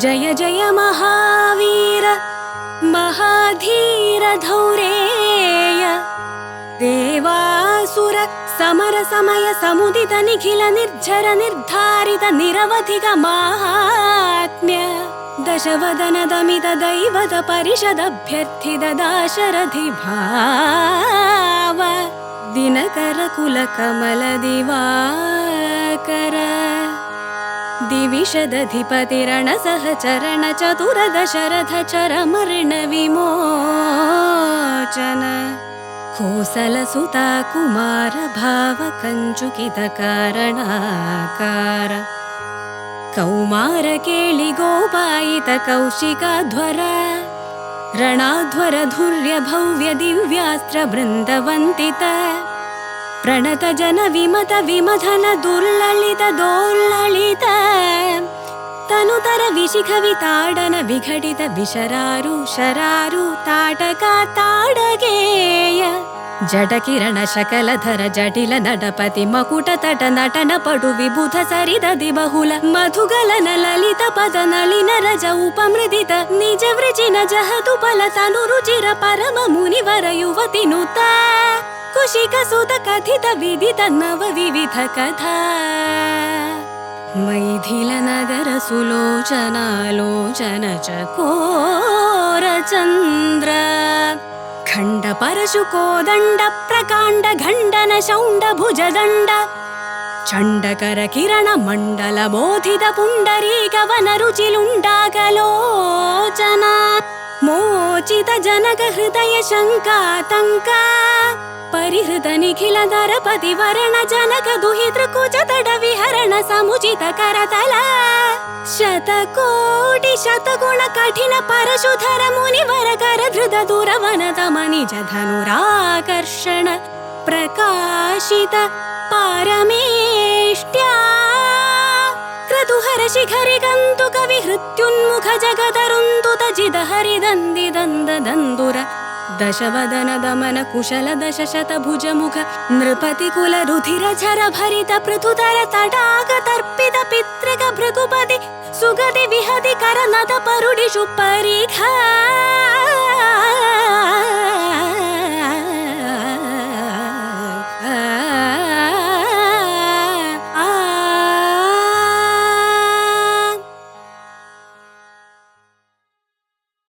जय जय महावीर महाधीर धौरेय देवासुर समर समय समुदित निखिल निर्झर निर्धारित निरवधिक माहात्म्य दशवदन दमित दैवत परिषद अभ्यर्थित दाशरथि भाव दिनकर कुल कमल दिवाकर दिविशदधिपतिरण सहचरण चतुर दशरथ चरमर्ण विमोचन कोसल सुता कुमार भाव कंचुकित कारणाकार कौमार केळि गोपायित कौशिकाध्वर रणाध्वर धुर्य भव्य दिव्यास्त्र बृन्दवन्दित प्रणत जन विमत विमथन दुर्ललित दोर्ललित तनुतर विशिख विताडन विघटित विशरारु शरारु ताटका ताडगेय जडकिरण शकलधर जटिल नटपति मकुट तट नटन पटु विबुध सरिदधि बहुल मधुगलन ललित पद नलिन रज उपमृदित निज वृजिन जहतु पल तनु रुचिर परम मुनिवर युवति नुत कुशिक सुत कथित विदित नव विविध कथा मैथिल नगर सुलोचनालोचन चकोर चंद्र खंड परशु कोदंड प्रकांड घंडन शौंड भुजदंड चंडकर किरण मंडल बोधित पुंडरीक वन रुचिलुंडागलोचन मोचित जनक हृदय शंकातंक परिहृत निखिल दरपति वरण जनक दुहितृ कुच तड विहरण समुचित करतल शतकोटि शतगुण कठिन परशुधर मुनिवर कर धृत दूरवन तम निज धनुराकर्षण प्रकाशित पारमेष्ट्या क्रतुहर शिखरि गन्तु कवि हृत्युन्मुख जगदरुन्दुत जिद हरिदन्दी दन्द दन्दुर दशवदन दमन कुशल दश शत भुज मुख नृपति कुल रुधिर झर भरित पृथुतर तडाग तर्पित पितृग भृगुपति सुगति विहति कर नद परुडिषु परिघ